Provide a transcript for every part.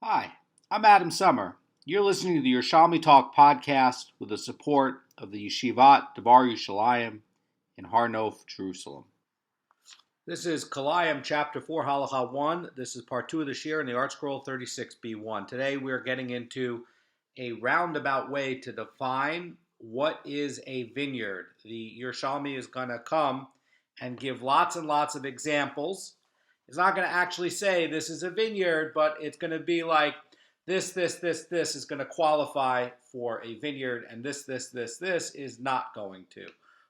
Hi, I'm Adam Summer. You're listening to the Yerushalmi Talk podcast with the support of the Yeshivat Devar Yerushalayim in Har Nof, Jerusalem. This is Kilayim, Chapter 4, Halacha 1. This is part 2 of the shir in the Art Scroll 36b1. Today we're getting into a roundabout way to define what is a vineyard. The Yerushalmi is going to come and give lots and lots of examples. It's not going to actually say this is a vineyard, but it's going to be like this is going to qualify for a vineyard, and this is not going to.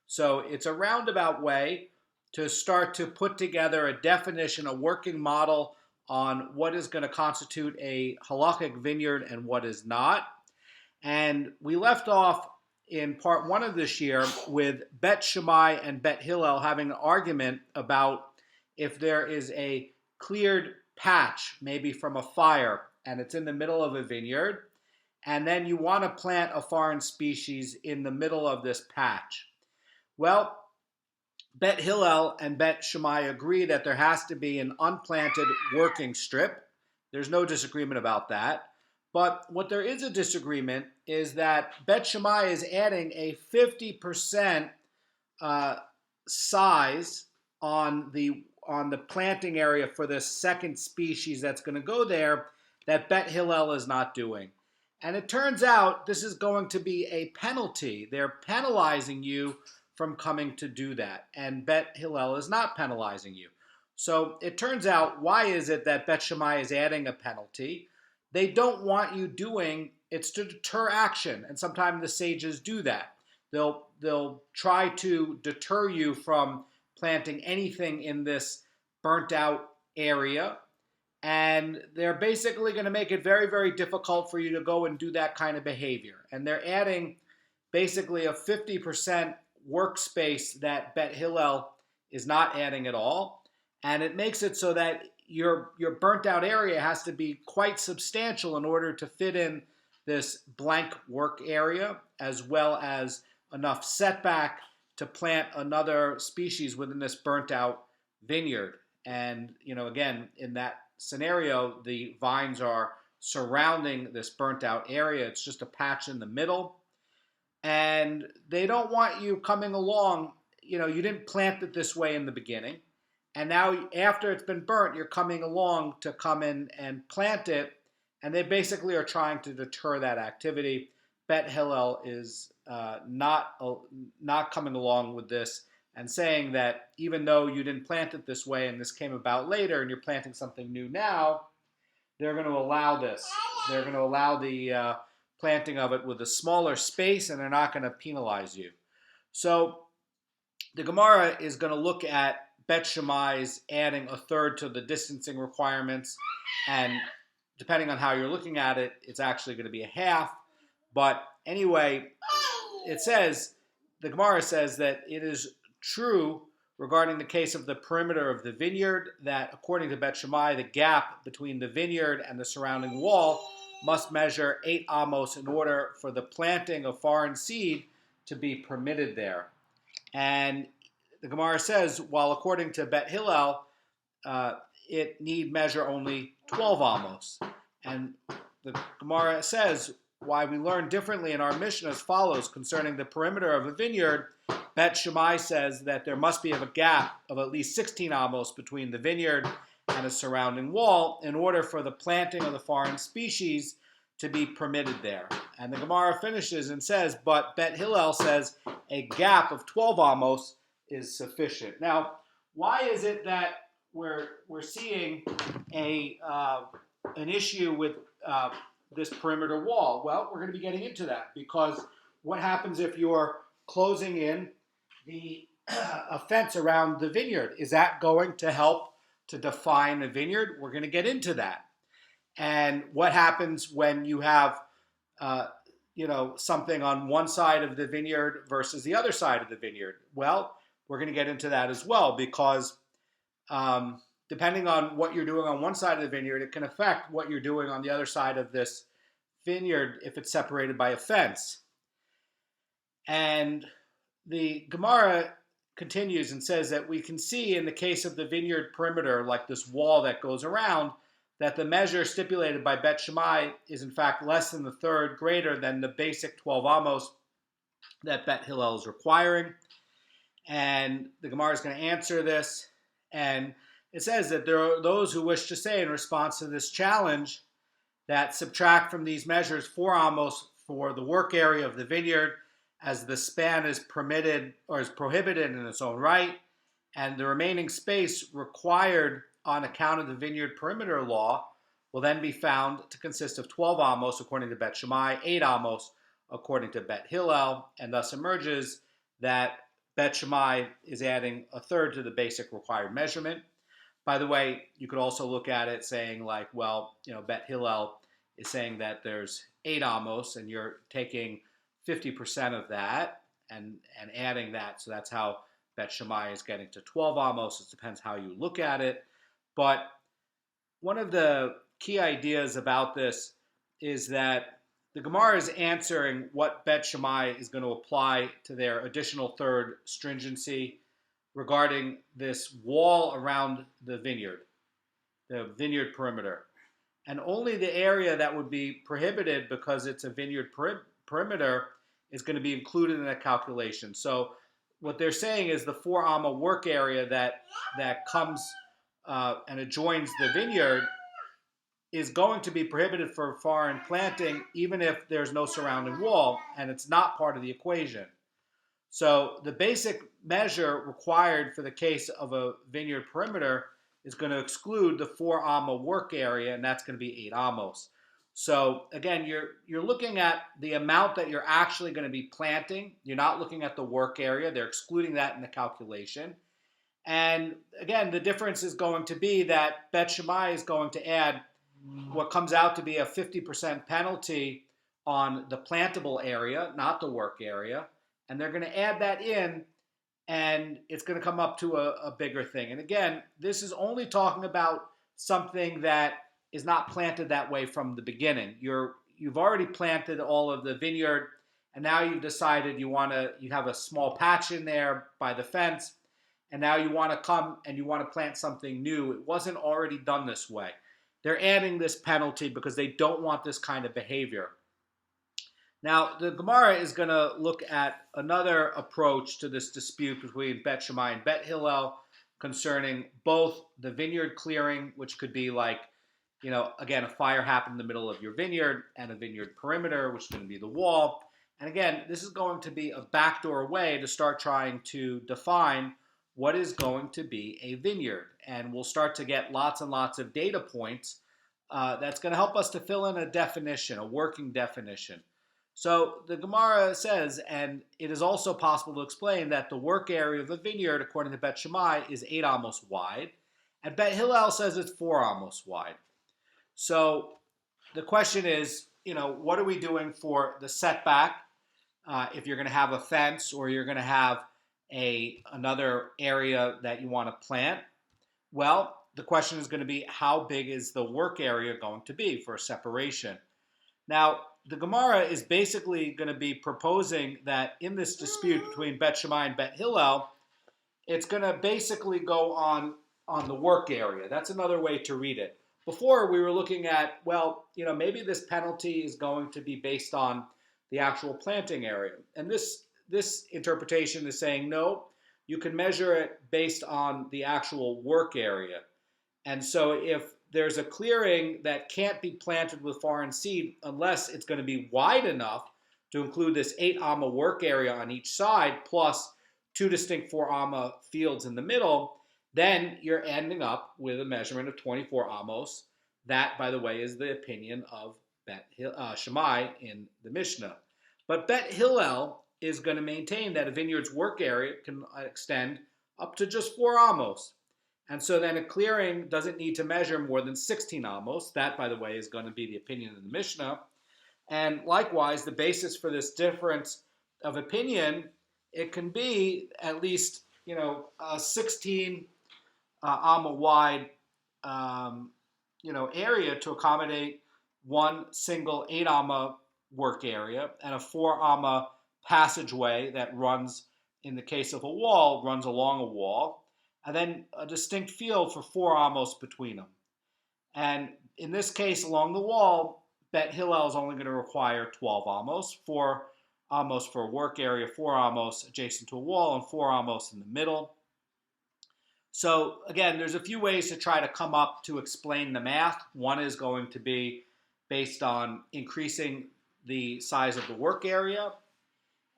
So it's a roundabout way to start to put together a definition, a working model on what is going to constitute a halachic vineyard and what is not. And we left off in part 1 of this year with Bet Shammai and Bet Hillel having an argument about if there is a cleared patch, maybe from a fire, and it's in the middle of a vineyard, and then you want to plant a foreign species in the middle of this patch. Well, Bet Hillel and Bet Shammai agree that there has to be an unplanted working strip. There's no disagreement about that. But what there is a disagreement is that Bet Shammai is adding a 50% size on the planting area for the second species that's going to go there that Bet Hillel is not doing. And it turns out this is going to be a penalty. They're penalizing you from coming to do that. And Bet Hillel is not penalizing you. So it turns out, why is it that Bet Shammai is adding a penalty? They don't want you doing, it's to deter action. And sometimes the sages do that. They'll try to deter you from planting anything in this burnt out area, and they're basically going to make it very, very difficult for you to go and do that kind of behavior. And they're adding basically a 50% workspace that Bet Hillel is not adding at all, and it makes it so that your burnt out area has to be quite substantial in order to fit in this blank work area, as well as enough setback to plant another species within this burnt out vineyard. And, again, in that scenario, the vines are surrounding this burnt out area. It's just a patch in the middle. And they don't want you coming along. You didn't plant it this way in the beginning. And now after it's been burnt, you're coming along to come in and plant it. And they basically are trying to deter that activity. Bet Hillel is not coming along with this and saying that even though you didn't plant it this way and this came about later and you're planting something new now, they're going to allow this. They're going to allow the planting of it with a smaller space, and they're not going to penalize you. So the Gemara is going to look at Bet Shammai's adding a third to the distancing requirements, and depending on how you're looking at it, it's actually going to be a half. But anyway, the Gemara says that it is true regarding the case of the perimeter of the vineyard that according to Bet Shammai, the gap between the vineyard and the surrounding wall must measure 8 amos in order for the planting of foreign seed to be permitted there. And the Gemara says, while according to Bet Hillel, it need measure only 12 amos. And the Gemara says, why we learn differently in our mission as follows concerning the perimeter of a vineyard. Bet Shammai says that there must be a gap of at least 16 amos between the vineyard and a surrounding wall in order for the planting of the foreign species to be permitted there. And the Gemara finishes and says, but Bet Hillel says a gap of 12 amos is sufficient. Now, why is it that we're seeing an issue with this perimeter wall? Well, we're going to be getting into that, because what happens if you're closing in a fence around the vineyard? Is that going to help to define a vineyard? We're going to get into that. And what happens when you have something on one side of the vineyard versus the other side of the vineyard? Well, we're going to get into that as well, because depending on what you're doing on one side of the vineyard, it can affect what you're doing on the other side of this vineyard if it's separated by a fence. And the Gemara continues and says that we can see in the case of the vineyard perimeter, like this wall that goes around, that the measure stipulated by Bet Shammai is in fact less than the third, greater than the basic 12 amos that Bet Hillel is requiring. And the Gemara is going to answer this. And it says that there are those who wish to say in response to this challenge that subtract from these measures 4 amos for the work area of the vineyard, as the span is permitted or is prohibited in its own right, and the remaining space required on account of the vineyard perimeter law will then be found to consist of 12 amos according to Bet Shammai, 8 amos according to Bet Hillel, and thus emerges that Bet Shammai is adding a third to the basic required measurement. By the way, you could also look at it saying like, well, Bet Hillel is saying that there's 8 amos and you're taking 50% of that and adding that. So that's how Bet Shammai is getting to 12 amos. It depends how you look at it. But one of the key ideas about this is that the Gemara is answering what Bet Shammai is going to apply to their additional third stringency regarding this wall around the vineyard perimeter. And only the area that would be prohibited because it's a vineyard perimeter is going to be included in that calculation. So what they're saying is the 4 amma work area that comes and adjoins the vineyard is going to be prohibited for foreign planting even if there's no surrounding wall, and it's not part of the equation. So the basic measure required for the case of a vineyard perimeter is going to exclude the 4 amma work area, and that's going to be 8 amos. So again, you're looking at the amount that you're actually going to be planting. You're not looking at the work area. They're excluding that in the calculation. And again, the difference is going to be that Bet Shammai is going to add what comes out to be a 50% penalty on the plantable area, not the work area. And they're going to add that in, and it's going to come up to a bigger thing. And again, this is only talking about something that is not planted that way from the beginning. You've already planted all of the vineyard, and now you've decided you have a small patch in there by the fence, and now you want to come and you want to plant something new. It wasn't already done this way. They're adding this penalty because they don't want this kind of behavior. Now, the Gemara is going to look at another approach to this dispute between Bet Shammai and Bet Hillel concerning both the vineyard clearing, which could be like, again, a fire happened in the middle of your vineyard, and a vineyard perimeter, which is going to be the wall. And again, this is going to be a backdoor way to start trying to define what is going to be a vineyard. And we'll start to get lots and lots of data points that's going to help us to fill in a definition, a working definition. So the Gemara says, and it is also possible to explain that the work area of a vineyard, according to Bet Shammai, is 8 amos wide, and Bet Hillel says it's 4 amos wide. So the question is, what are we doing for the setback if you're going to have a fence or you're going to have another area that you want to plant? Well, the question is going to be, how big is the work area going to be for a separation? Now, the Gemara is basically going to be proposing that in this dispute between Bet Shammai and Bet Hillel, it's going to basically go on the work area. That's another way to read it. Before, we were looking at, maybe this penalty is going to be based on the actual planting area. And this interpretation is saying, no, you can measure it based on the actual work area. And so if there's a clearing that can't be planted with foreign seed unless it's going to be wide enough to include this 8 amma work area on each side plus 2 distinct 4 amma fields in the middle, then you're ending up with a measurement of 24 amos. That, by the way, is the opinion of Bet Shammai in the Mishnah. But Bet Hillel is going to maintain that a vineyard's work area can extend up to just 4 amos. And so then a clearing doesn't need to measure more than 16 amos. That, by the way, is going to be the opinion of the Mishnah. And likewise, the basis for this difference of opinion, it can be at least, a 16 amma wide, area to accommodate one single 8 amma work area and a 4 amma passageway that runs, in the case of a wall, runs along a wall, and then a distinct field for 4 amos between them. And in this case, along the wall, Bet Hillel is only going to require 12 amos, 4 amos for a work area, 4 amos adjacent to a wall, and 4 amos in the middle. So again, there's a few ways to try to come up to explain the math. One is going to be based on increasing the size of the work area.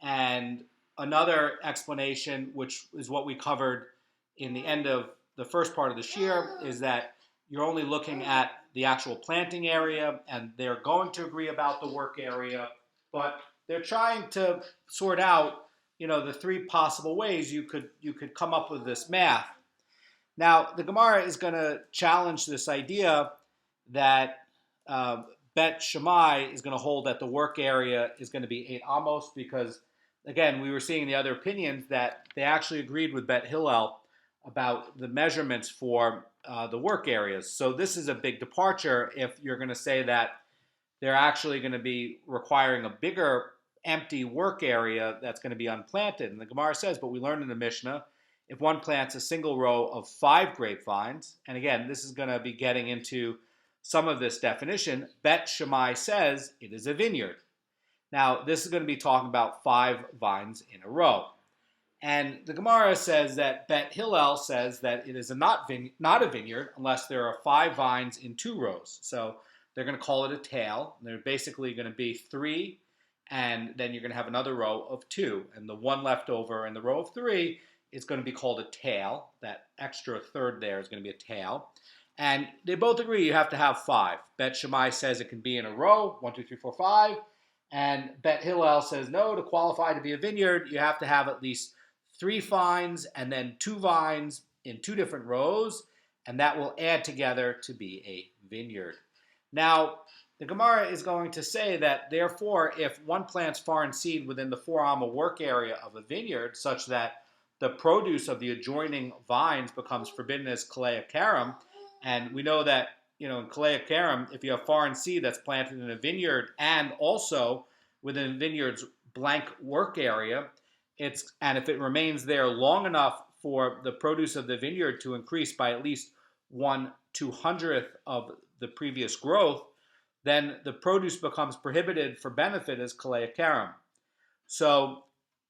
And another explanation, which is what we covered in the end of the first part of the shiur, is that you're only looking at the actual planting area, and they're going to agree about the work area, but they're trying to sort out, the three possible ways you could come up with this math. Now, the Gemara is going to challenge this idea that Bet Shammai is going to hold that the work area is going to be 8 amos, because, again, we were seeing in the other opinions that they actually agreed with Bet Hillel about the measurements for the work areas. So this is a big departure if you're going to say that they're actually going to be requiring a bigger empty work area that's going to be unplanted. And the Gemara says, but we learned in the Mishnah, if one plants a single row of 5 grapevines, and again, this is going to be getting into some of this definition, Bet Shammai says it is a vineyard. Now, this is going to be talking about 5 vines in a row. And the Gemara says that Bet Hillel says that it is not a vineyard unless there are 5 vines in 2 rows. So they're going to call it a tail. And they're basically going to be 3, and then you're going to have another row of 2. And the one left over in the row of 3 is going to be called a tail. That extra third there is going to be a tail. And they both agree you have to have 5. Bet Shammai says it can be in a row, 1, 2, 3, 4, 5. And Bet Hillel says, no, to qualify to be a vineyard, you have to have at least 3 vines and then 2 vines in 2 different rows, and that will add together to be a vineyard. Now, the Gemara is going to say that, therefore, if one plants foreign seed within the 4 amma work area of a vineyard, such that the produce of the adjoining vines becomes forbidden as Kilayim, and we know that, in Kilayim, if you have foreign seed that's planted in a vineyard and also within a vineyard's blank work area, and if it remains there long enough for the produce of the vineyard to increase by at least 1/200th of the previous growth, then the produce becomes prohibited for benefit as Kilayim. So,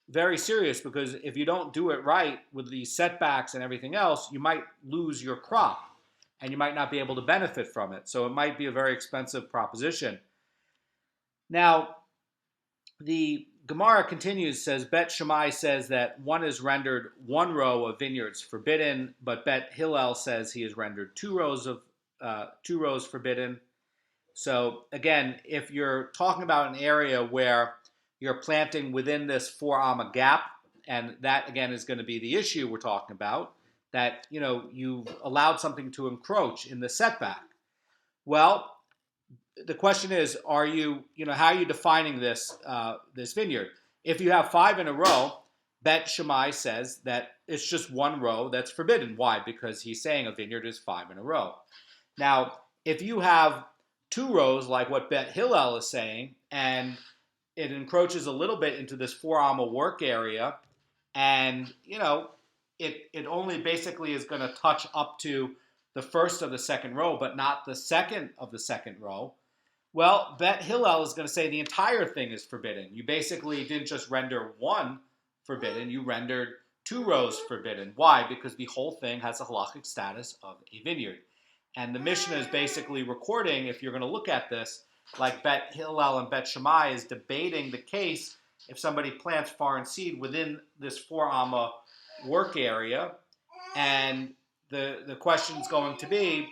very serious, because if you don't do it right with the setbacks and everything else, you might lose your crop and you might not be able to benefit from it. So it might be a very expensive proposition. Now, the Gemara continues, says, Bet Shammai says that one is rendered 1 row of vineyards forbidden, but Bet Hillel says he is rendered 2 rows forbidden. So again, if you're talking about an area where you're planting within this 4 amma gap, and that again is going to be the issue we're talking about, that you've allowed something to encroach in the setback. Well, the question is, how are you defining this this vineyard? If you have 5 in a row, Bet Shammai says that it's just 1 row that's forbidden. Why? Because he's saying a vineyard is 5 in a row. Now, if you have 2 rows, like what Bet Hillel is saying, and it encroaches a little bit into this 4 amma work area, and it only basically is going to touch up to the first of the second row, but not the second of the second row. Well, Bet Hillel is going to say the entire thing is forbidden. You basically didn't just render 1 forbidden, you rendered 2 rows forbidden. Why? Because the whole thing has a halachic status of a vineyard. And the Mishnah is basically recording, if you're going to look at this, like Bet Hillel and Bet Shammai is debating the case if somebody plants foreign seed within this 4 amma work area, and the question is going to be,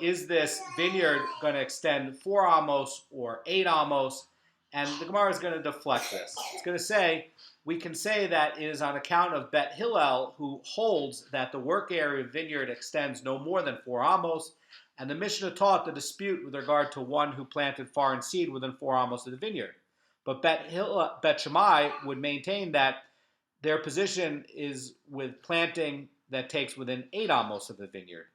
is this vineyard going to extend 4 amos or 8 amos? And the Gemara is going to deflect this. It's going to say, we can say that it is on account of Bet Hillel, who holds that the work area of vineyard extends no more than 4 amos, and the Mishnah taught the dispute with regard to one who planted foreign seed within 4 amos of the vineyard. But Bet Shammai would maintain that their position is with planting that takes within 8 amos of the vineyard.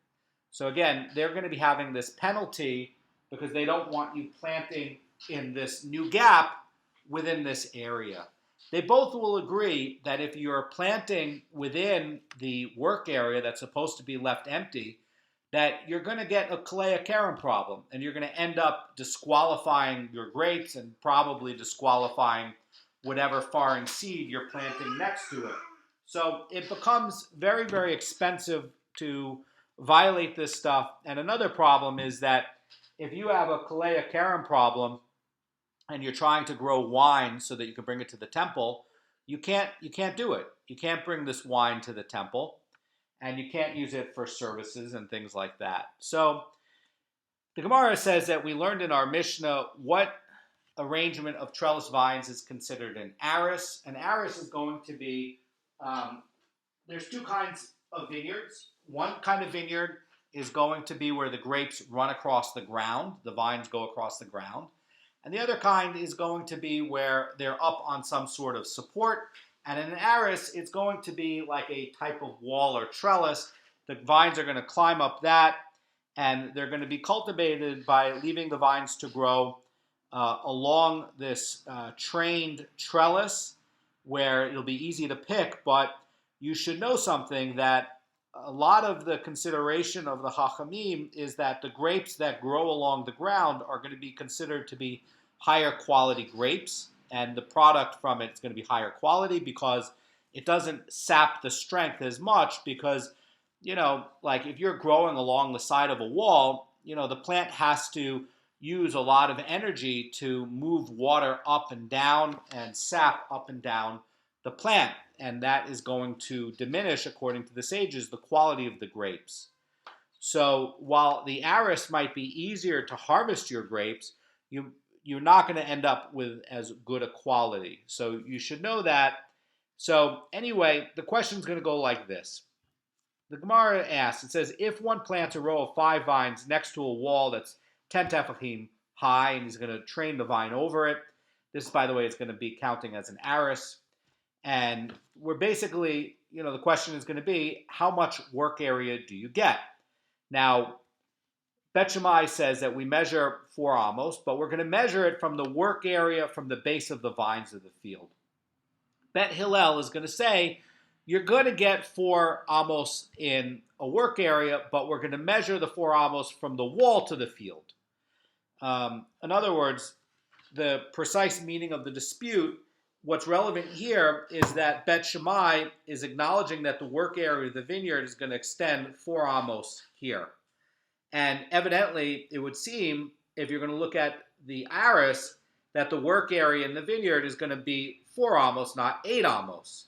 So again, they're going to be having this penalty because they don't want you planting in this new gap within this area. They both will agree that if you're planting within the work area that's supposed to be left empty, that you're going to get a Kalea Karen problem, and you're going to end up disqualifying your grapes and probably disqualifying whatever foreign seed you're planting next to it. So it becomes very, very expensive to violate this stuff. And another problem is that if you have a Kalea Karen problem and you're trying to grow wine so that you can bring it to the temple, you can't do it. You can't bring this wine to the temple, and you can't use it for services and things like that. So the Gemara says that we learned in our Mishnah what arrangement of trellis vines is considered an aris. An aris is going to be, there's two kinds of vineyards. One kind of vineyard is going to be where the grapes run across the ground, the vines go across the ground. And the other kind is going to be where they're up on some sort of support. And in an aris, it's going to be like a type of wall or trellis. The vines are going to climb up that, and they're going to be cultivated by leaving the vines to grow along this trained trellis where it'll be easy to pick. But you should know something, that a lot of the consideration of the Chachamim is that the grapes that grow along the ground are going to be considered to be higher quality grapes, and the product from it is going to be higher quality because it doesn't sap the strength as much. Because, like if you're growing along the side of a wall, the plant has to use a lot of energy to move water up and down and sap up and down the plant. And that is going to diminish, according to the sages, the quality of the grapes. So while the aris might be easier to harvest your grapes, you're not going to end up with as good a quality. So you should know that. So anyway, the question is going to go like this. The Gemara asks, it says, if one plants a row of 5 vines next to a wall that's 10 tefachim high, and he's going to train the vine over it. This, by the way, is going to be counting as an aris. And we're basically, the question is going to be, how much work area do you get? Now, Bet Shammai says that we measure 4 amos, but we're going to measure it from the work area from the base of the vines of the field. Bet Hillel is going to say, you're going to get 4 amos in a work area, but we're going to measure the 4 amos from the wall to the field. In other words, the precise meaning of the dispute, what's relevant here is that Bet Shammai is acknowledging that the work area of the vineyard is going to extend 4 amos here. And evidently, it would seem, if you're going to look at the aris, that the work area in the vineyard is going to be 4 amos, not 8 amos.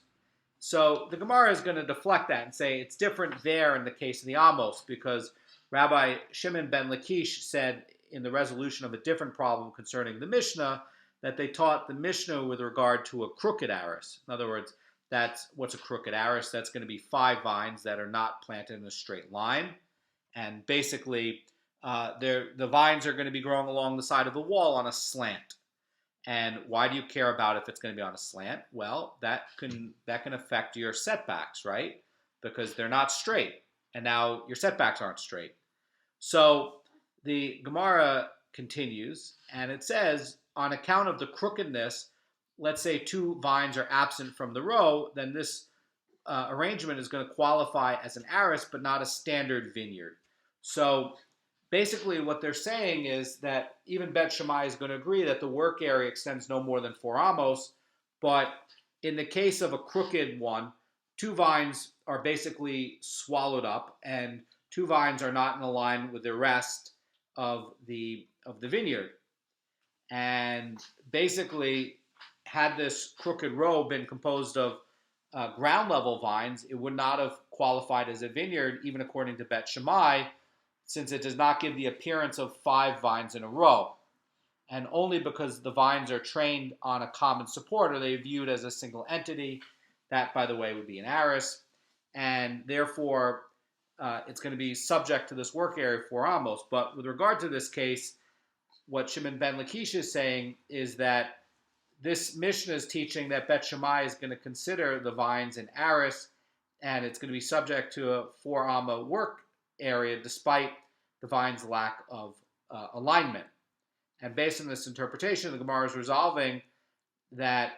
So the Gemara is going to deflect that and say it's different there in the case of the amos, because Rabbi Shimon ben Lakish said in the resolution of a different problem concerning the Mishnah, that they taught the Mishnah with regard to a crooked aris. In other words, that's what's a crooked aris. That's going to be 5 vines that are not planted in a straight line. And basically, the vines are going to be growing along the side of the wall on a slant. And why do you care about if it's going to be on a slant? Well, that can affect your setbacks, right? Because they're not straight. And now your setbacks aren't straight. So the Gemara continues, and it says, on account of the crookedness, let's say 2 vines are absent from the row, then this arrangement is going to qualify as an aris, but not a standard vineyard. So basically what they're saying is that even Bet Shammai is going to agree that the work area extends no more than 4 amos, but in the case of a crooked one, 2 vines are basically swallowed up, and 2 vines are not in a line with the rest of the vineyard. And basically, had this crooked row been composed of ground level vines, it would not have qualified as a vineyard, even according to Bet Shammai, since it does not give the appearance of 5 vines in a row. And only because the vines are trained on a common support are they viewed as a single entity. That, by the way, would be an aris. And therefore, it's going to be subject to this work area 4 amos. But with regard to this case, what Shimon ben Lakish is saying is that this Mishnah is teaching that Bet Shammai is going to consider the vines an aris, and it's going to be subject to a 4 amma work area despite the vine's lack of alignment. And based on this interpretation, the Gemara is resolving that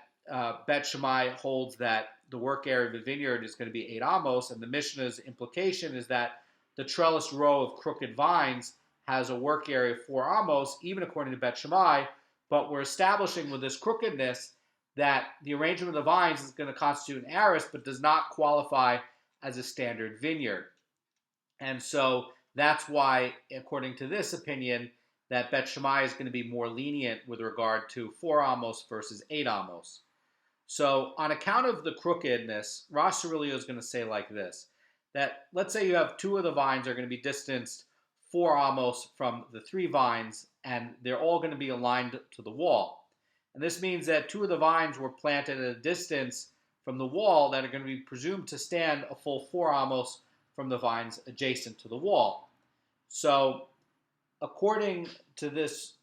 Bet Shammai holds that the work area of the vineyard is going to be 8 amos, and the Mishnah's implication is that the trellised row of crooked vines has a work area of 4 amos, even according to Bet Shammai, but we're establishing with this crookedness that the arrangement of the vines is going to constitute an aris, but does not qualify as a standard vineyard. And so that's why, according to this opinion, that Bet Shammai is going to be more lenient with regard to 4 amos versus 8 amos. So on account of the crookedness, Rosh Aurelio is going to say like this, that let's say you have 2 of the vines are going to be distanced 4 amos from the 3 vines, and they're all going to be aligned to the wall. And this means that 2 of the vines were planted at a distance from the wall that are going to be presumed to stand a full 4 amos from the vines adjacent to the wall. So according to this,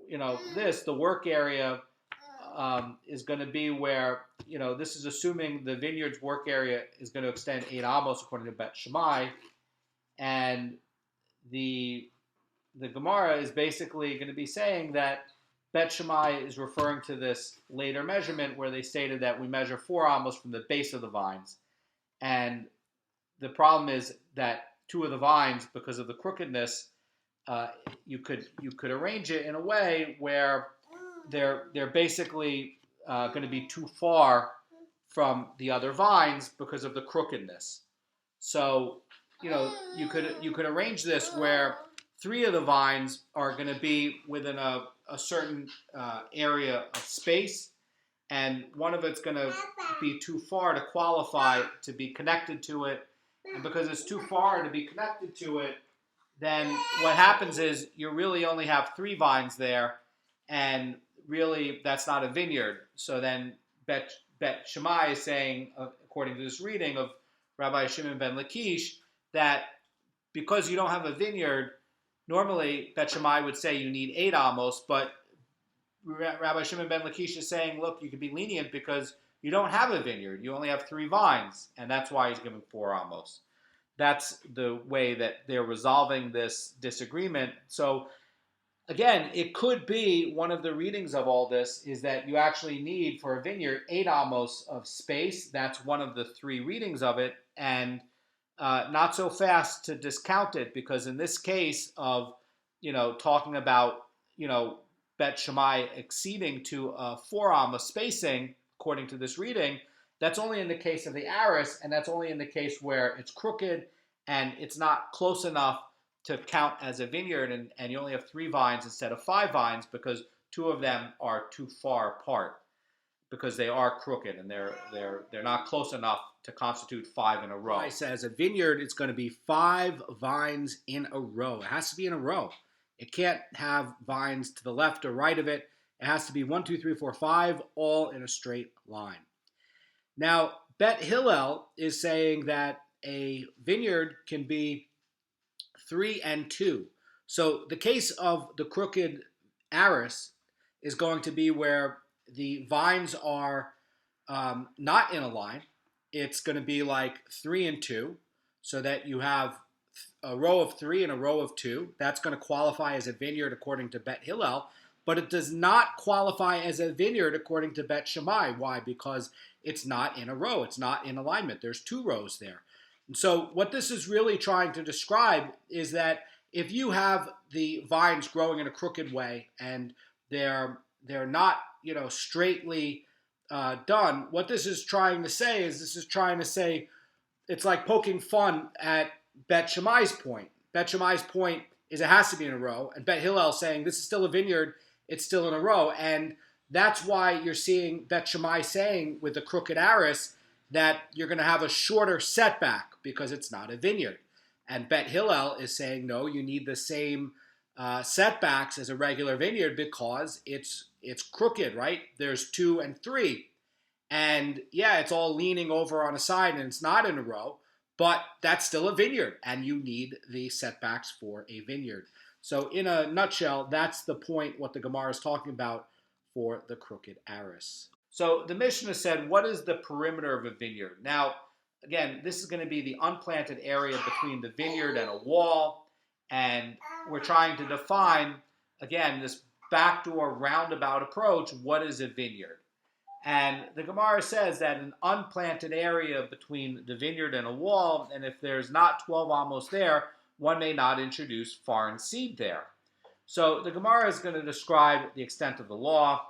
the work area is going to be where, this is assuming the vineyard's work area is going to extend 8 amos according to Bet Shammai, and the Gemara is basically going to be saying that Bet Shammai is referring to this later measurement where they stated that we measure 4 amos from the base of the vines, and the problem is that 2 of the vines, because of the crookedness, you could arrange it in a way where they're basically going to be too far from the other vines because of the crookedness. So you could arrange this where 3 of the vines are going to be within a certain area of space, and one of it's going to be too far to qualify to be connected to it. And because it's too far to be connected to it, then what happens is you really only have 3 vines there, and really that's not a vineyard. So then Bet Shammai is saying, according to this reading of Rabbi Shimon ben Lakish, that because you don't have a vineyard, normally Bet Shammai would say you need 8 amos, but Rabbi Shimon ben Lakish is saying, look, you could be lenient because you don't have a vineyard. You only have 3 vines, and that's why he's giving 4 amos. That's the way that they're resolving this disagreement. So again, it could be one of the readings of all this is that you actually need for a vineyard 8 amos of space. That's one of the 3 readings of it, and not so fast to discount it, because in this case of talking about Bet Shammai exceeding to 4 amos spacing according to this reading, that's only in the case of the aris, and that's only in the case where it's crooked and it's not close enough to count as a vineyard, and you only have 3 vines instead of 5 vines because 2 of them are too far apart because they are crooked and they're not close enough to constitute 5 in a row. It says a vineyard is going to be 5 vines in a row. It has to be in a row. It can't have vines to the left or right of it. It has to be 1, 2, 3, 4, 5, all in a straight line. Now, Bet Hillel is saying that a vineyard can be 3 and 2. So the case of the crooked aris is going to be where the vines are not in a line. It's going to be like 3 and 2, so that you have a row of 3 and a row of 2. That's going to qualify as a vineyard according to Bet Hillel, but it does not qualify as a vineyard according to Bet Shammai. Why? Because it's not in a row. It's not in alignment. There's 2 rows there. And so what this is really trying to describe is that if you have the vines growing in a crooked way and they're not straightly done, what this is trying to say is it's like poking fun at Bet Shammai's point. Bet Shammai's point is it has to be in a row, and Bet Hillel saying this is still a vineyard, it's still in a row, and that's why you're seeing Bet Shammai saying with the crooked aris that you're going to have a shorter setback because it's not a vineyard. And Bet Hillel is saying, no, you need the same setbacks as a regular vineyard because it's crooked, right? There's 2 and 3. And yeah, it's all leaning over on a side and it's not in a row, but that's still a vineyard and you need the setbacks for a vineyard. So in a nutshell, that's the point what the Gemara is talking about for the crooked aris. So the Mishnah said, what is the perimeter of a vineyard? Now, again, this is going to be the unplanted area between the vineyard and a wall, and we're trying to define, again, this backdoor roundabout approach, what is a vineyard? And the Gemara says that an unplanted area between the vineyard and a wall, and if there's not 12 amos there, one may not introduce foreign seed there. So the Gemara is going to describe the extent of the law,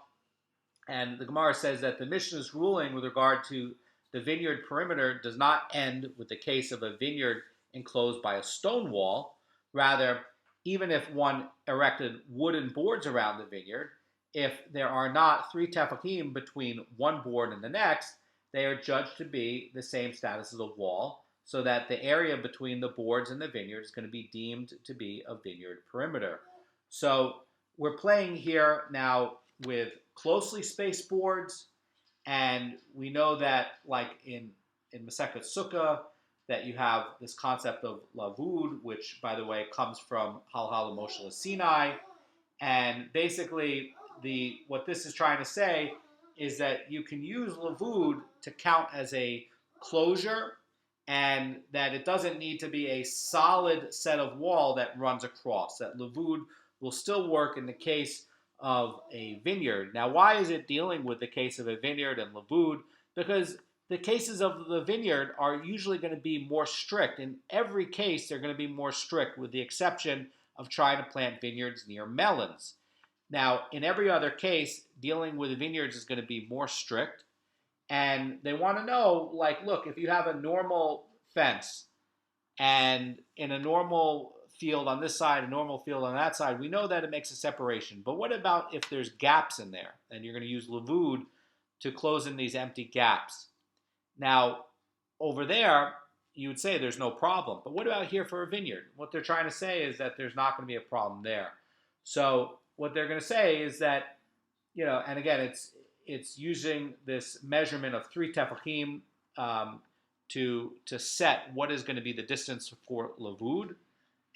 and the Gemara says that the Mishnah's ruling with regard to the vineyard perimeter does not end with the case of a vineyard enclosed by a stone wall. Rather, even if one erected wooden boards around the vineyard, if there are not 3 tefachim between one board and the next, they are judged to be the same status as a wall, so that the area between the boards and the vineyard is going to be deemed to be a vineyard perimeter. So we're playing here now with closely spaced boards, and we know that, like in Masechet Sukkah, that you have this concept of lavud, which, by the way, comes from Halacha Moshe Sinai, and basically what this is trying to say is that you can use lavud to count as a closure, and that it doesn't need to be a solid set of wall that runs across. That lavud will still work in the case of a vineyard. Now, why is it dealing with the case of a vineyard and lavud? Because the cases of the vineyard are usually going to be more strict. In every case, they're going to be more strict, with the exception of trying to plant vineyards near melons. Now, in every other case, dealing with vineyards is going to be more strict. And they want to know, like, look, if you have a normal fence and in a normal field on this side, a normal field on that side, we know that it makes a separation. But what about if there's gaps in there? And you're going to use lavud to close in these empty gaps. Now, over there, you would say there's no problem. But what about here for a vineyard? What they're trying to say is that there's not going to be a problem there. So what they're going to say is that, and again, it's using this measurement of 3 tefachim to set what is going to be the distance for lavud.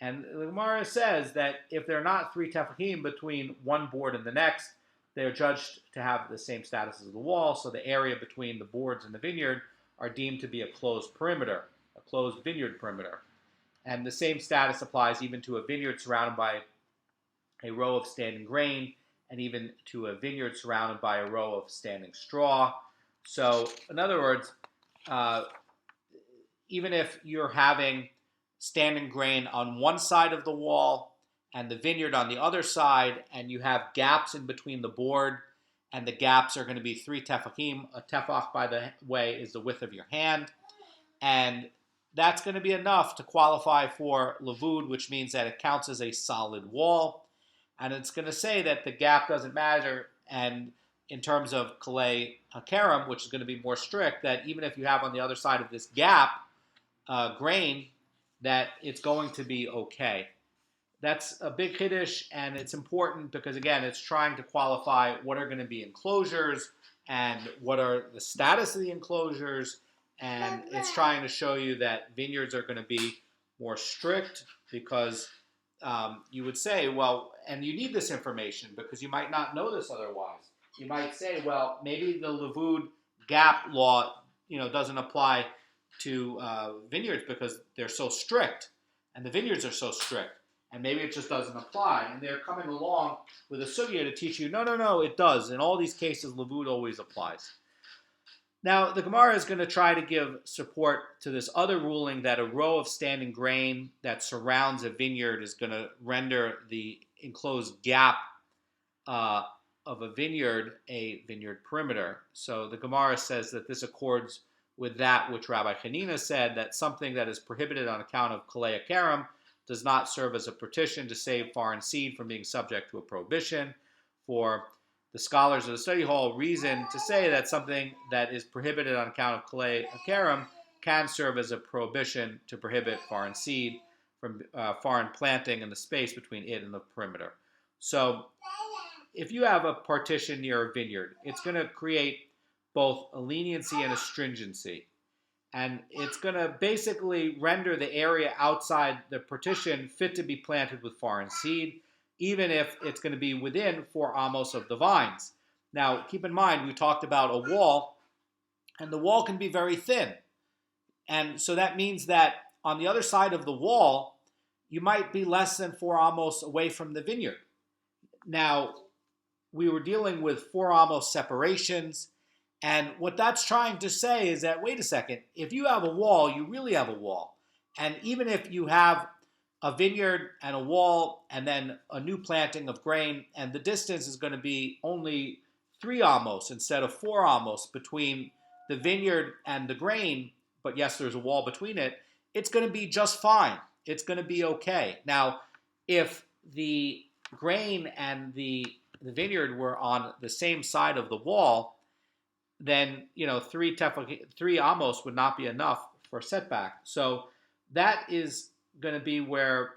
And the Gemara says that if there are not 3 tefachim between one board and the next, they are judged to have the same status as the wall, so the area between the boards and the vineyard are deemed to be a closed perimeter, a closed vineyard perimeter. And the same status applies even to a vineyard surrounded by a row of standing grain, and even to a vineyard surrounded by a row of standing straw. So, in other words, even if you're having standing grain on one side of the wall and the vineyard on the other side, and you have gaps in between the board, and the gaps are going to be 3 tefachim. A tefach, by the way, is the width of your hand, and that's going to be enough to qualify for lavud, which means that it counts as a solid wall. And it's going to say that the gap doesn't matter, and in terms of Kalei HaKerem, which is going to be more strict, that even if you have on the other side of this gap grain, that it's going to be okay. That's a big Kiddush, and it's important because, again, it's trying to qualify what are going to be enclosures and what are the status of the enclosures, and it's trying to show you that vineyards are going to be more strict because you would say, well, and you need this information because you might not know this otherwise. You might say, well, maybe the lavud gap law, doesn't apply to vineyards because they're so strict, and the vineyards are so strict, and maybe it just doesn't apply. And they're coming along with a sugya to teach you, no, it does. In all these cases, lavud always applies. Now, the Gemara is going to try to give support to this other ruling that a row of standing grain that surrounds a vineyard is going to render the enclosed gap of a vineyard perimeter. So the Gemara says that this accords with that which Rabbi Hanina said, that something that is prohibited on account of Kalei HaKerem does not serve as a partition to save foreign seed from being subject to a prohibition. For the scholars of the study hall reason to say that something that is prohibited on account of Kalei HaKerem can serve as a prohibition to prohibit foreign seed from foreign planting in the space between it and the perimeter. So if you have a partition near a vineyard, it's going to create both a leniency and a stringency. And it's going to basically render the area outside the partition fit to be planted with foreign seed, even if it's going to be within 4 amos of the vines. Now, keep in mind, we talked about a wall, and the wall can be very thin. And so that means that on the other side of the wall, you might be less than 4 amos away from the vineyard. Now, we were dealing with 4 amos separations, and what that's trying to say is that, wait a second, if you have a wall, you really have a wall. And even if you have a vineyard and a wall, and then a new planting of grain, and the distance is going to be only 3 amos instead of 4 amos between the vineyard and the grain, but yes, there's a wall between it, it's going to be just fine. It's going to be okay. Now, if the grain and the vineyard were on the same side of the wall, then 3 amos would not be enough for setback. So that is going to be where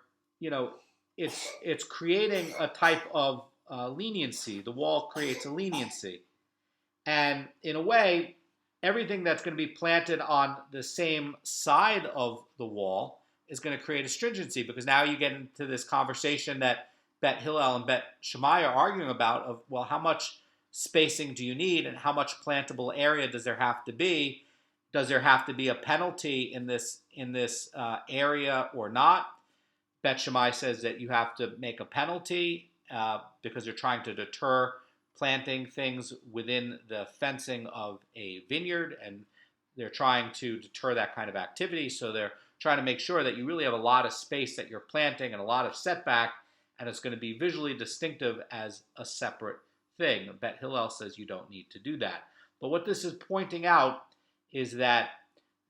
it's creating a type of leniency. The wall creates a leniency, and in a way, everything that's going to be planted on the same side of the wall is going to create a stringency, because now you get into this conversation that Bet Hillel and Bet Shammai are arguing about of, well, how much spacing do you need and how much plantable area does there have to be? Does there have to be a penalty in this area or not? Bet Shammai says that you have to make a penalty because you're trying to deter planting things within the fencing of a vineyard, and they're trying to deter that kind of activity. So they're trying to make sure that you really have a lot of space that you're planting and a lot of setback, and it's going to be visually distinctive as a separate thing. Bet Hillel says you don't need to do that. But what this is pointing out is that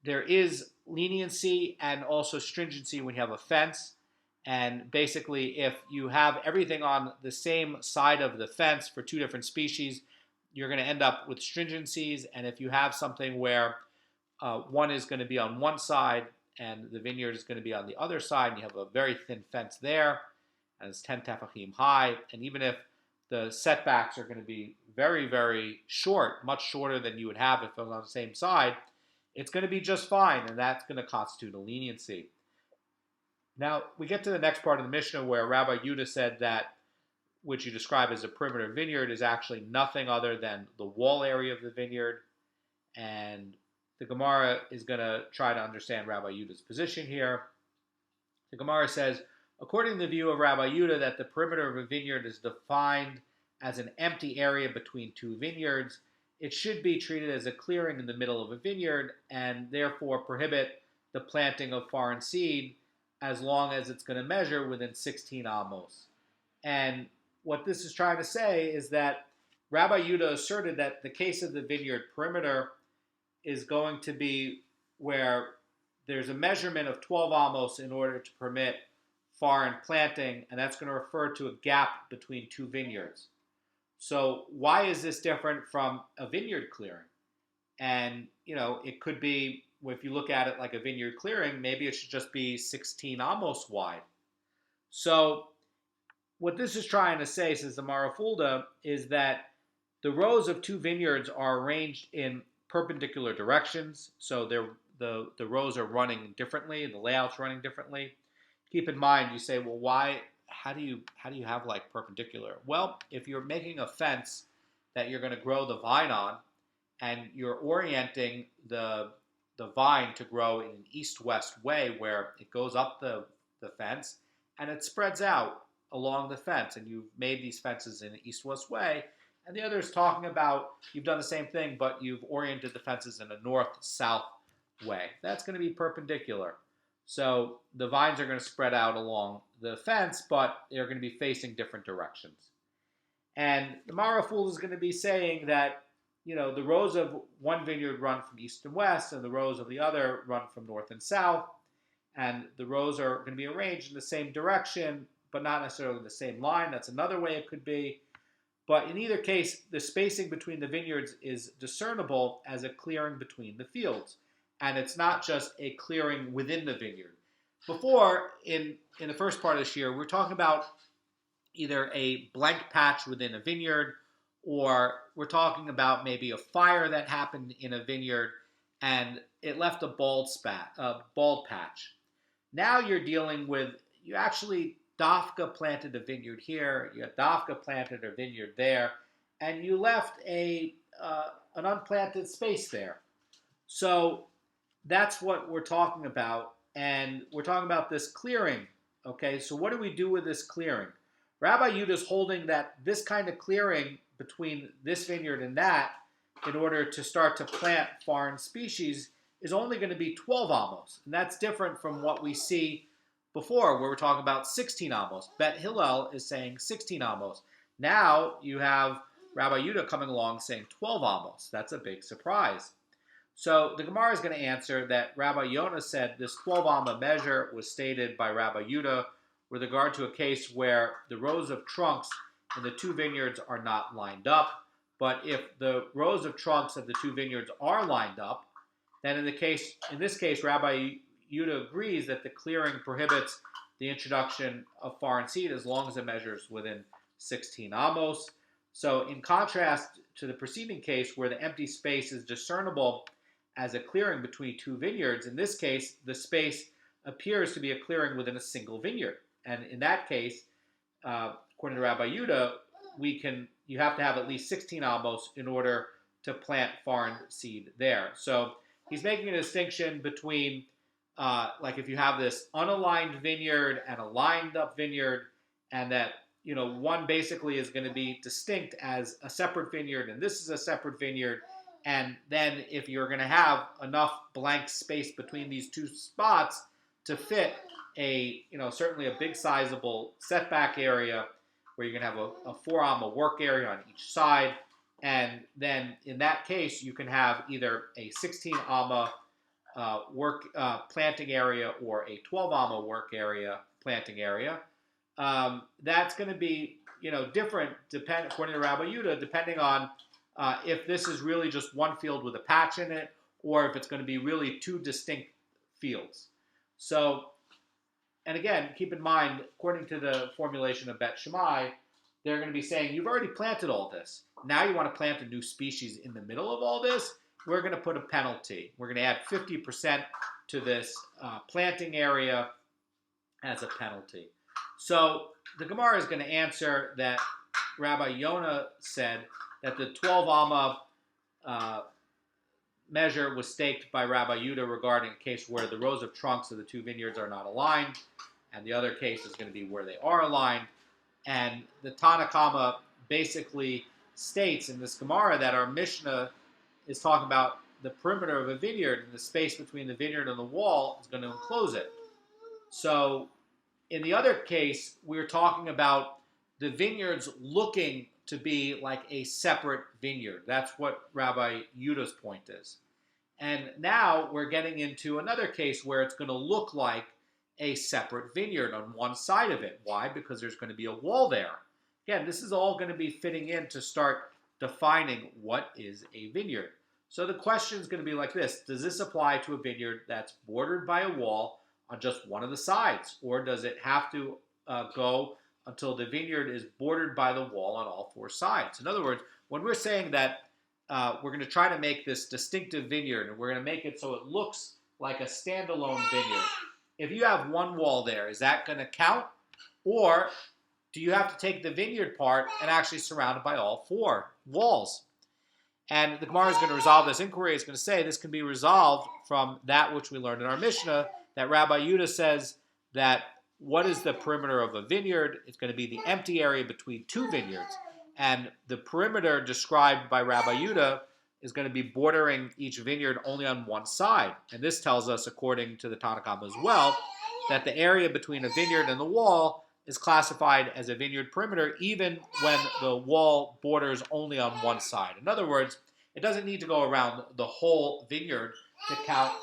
there is leniency and also stringency when you have a fence. And basically, if you have everything on the same side of the fence for two different species, you're going to end up with stringencies. And if you have something where one is going to be on one side and the vineyard is going to be on the other side, and you have a very thin fence there, and it's 10 tefachim high, and even if the setbacks are going to be very, very short, much shorter than you would have if it was on the same side, it's going to be just fine, and that's going to constitute a leniency. Now, we get to the next part of the Mishnah where Rabbi Yehuda said that which you describe as a perimeter vineyard is actually nothing other than the wall area of the vineyard. And the Gemara is going to try to understand Rabbi Yehuda's position here. The Gemara says, according to the view of Rabbi Yehuda, that the perimeter of a vineyard is defined as an empty area between two vineyards, it should be treated as a clearing in the middle of a vineyard and therefore prohibit the planting of foreign seed as long as it's going to measure within 16 amos. And what this is trying to say is that Rabbi Yehuda asserted that the case of the vineyard perimeter is going to be where there's a measurement of 12 amos in order to permit foreign planting, and that's going to refer to a gap between two vineyards. So why is this different from a vineyard clearing? And, it could be, if you look at it like a vineyard clearing, maybe it should just be 16 amos wide. So what this is trying to say, says the Marafulda, is that the rows of two vineyards are arranged in perpendicular directions. So the rows are running differently, the layout's running differently. Keep in mind, you say, well, why? How do you have like perpendicular? Well, if you're making a fence that you're going to grow the vine on, and you're orienting the vine to grow in an east-west way where it goes up the fence and it spreads out along the fence, and you've made these fences in an east-west way, and the other is talking about you've done the same thing, but you've oriented the fences in a north-south way. That's going to be perpendicular. So the vines are going to spread out along the fence, but they're going to be facing different directions. And the Maraful is going to be saying that, the rows of one vineyard run from east and west, and the rows of the other run from north and south, and the rows are going to be arranged in the same direction, but not necessarily the same line. That's another way it could be. But in either case, the spacing between the vineyards is discernible as a clearing between the fields. And it's not just a clearing within the vineyard. Before, in the first part of this year, we're talking about either a blank patch within a vineyard, or we're talking about maybe a fire that happened in a vineyard and it left a bald patch. Now you're dealing with, you actually Dafka planted a vineyard here, you Dafka planted a vineyard there, and you left an unplanted space there. So that's what we're talking about, and we're talking about this clearing. Okay, so what do we do with this clearing? Rabbi Yehuda is holding that this kind of clearing between this vineyard and that, in order to start to plant foreign species, is only going to be 12 amos. And that's different from what we see before where we're talking about 16 amos. Bet Hillel is saying 16 amos. Now you have Rabbi Yehuda coming along saying 12 amos. That's a big surprise. So the Gemara is going to answer that Rabbi Yonah said this 12 amma measure was stated by Rabbi Yehuda with regard to a case where the rows of trunks in the two vineyards are not lined up. But if the rows of trunks of the two vineyards are lined up, then in this case, Rabbi Yehuda agrees that the clearing prohibits the introduction of foreign seed as long as it measures within 16 amos. So in contrast to the preceding case where the empty space is discernible as a clearing between two vineyards, in this case, the space appears to be a clearing within a single vineyard. And in that case, according to Rabbi Yehuda, you have to have at least 16 amos in order to plant foreign seed there. So he's making a distinction between, like if you have this unaligned vineyard and a lined up vineyard, and that one basically is going to be distinct as a separate vineyard, and this is a separate vineyard. And then if you're going to have enough blank space between these two spots to fit certainly a big sizable setback area where you're going to have a 4 amma work area on each side. And then in that case, you can have either a 16 amma planting area or a 12 amma work area, planting area. That's going to be, different according to Rabbi Yehuda, depending on if this is really just one field with a patch in it, or if it's going to be really two distinct fields. So, and again, keep in mind, according to the formulation of Bet Shammai, they're going to be saying, you've already planted all this. Now you want to plant a new species in the middle of all this? We're going to put a penalty. We're going to add 50% to this planting area as a penalty. So the Gemara is going to answer that Rabbi Yonah said that the 12 amma measure was staked by Rabbi Yehuda regarding a case where the rows of trunks of the two vineyards are not aligned, and the other case is going to be where they are aligned. And the Tanna Kama basically states in this Gemara that our Mishnah is talking about the perimeter of a vineyard, and the space between the vineyard and the wall is going to enclose it. So in the other case, we're talking about the vineyards looking to be like a separate vineyard. That's what Rabbi Yehuda's point is. And now we're getting into another case where it's going to look like a separate vineyard on one side of it. Why? Because there's going to be a wall there. Again, this is all going to be fitting in to start defining what is a vineyard. So the question is going to be like this. Does this apply to a vineyard that's bordered by a wall on just one of the sides? Or does it have to go until the vineyard is bordered by the wall on all four sides? In other words, when we're saying that we're going to try to make this distinctive vineyard, and we're going to make it so it looks like a standalone vineyard, if you have one wall there, is that going to count? Or do you have to take the vineyard part and actually surround it by all four walls? And the Gemara is going to resolve this inquiry. It's going to say this can be resolved from that which we learned in our Mishnah, that Rabbi Yehuda says that what is the perimeter of a vineyard? It's going to be the empty area between two vineyards. And the perimeter described by Rabbi Yehuda is going to be bordering each vineyard only on one side. And this tells us, according to the Tanna Kama as well, that the area between a vineyard and the wall is classified as a vineyard perimeter even when the wall borders only on one side. In other words, it doesn't need to go around the whole vineyard to count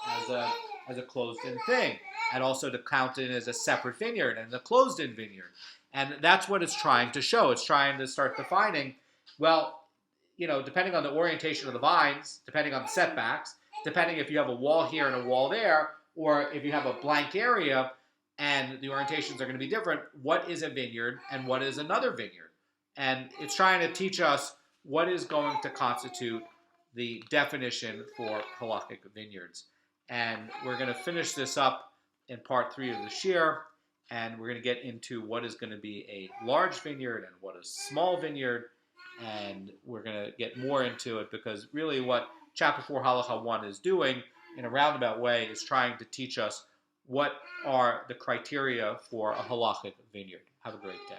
as a closed-in thing, and also to count it as a separate vineyard and a closed-in vineyard. And that's what it's trying to show. It's trying to start defining, well, depending on the orientation of the vines, depending on the setbacks, depending if you have a wall here and a wall there, or if you have a blank area and the orientations are going to be different, what is a vineyard and what is another vineyard? And it's trying to teach us what is going to constitute the definition for halachic vineyards. And we're going to finish this up in part 3 of the shiur, and we're going to get into what is going to be a large vineyard and what is a small vineyard, and we're going to get more into it because really what chapter 4 halacha 1 is doing in a roundabout way is trying to teach us what are the criteria for a halachic vineyard. Have a great day.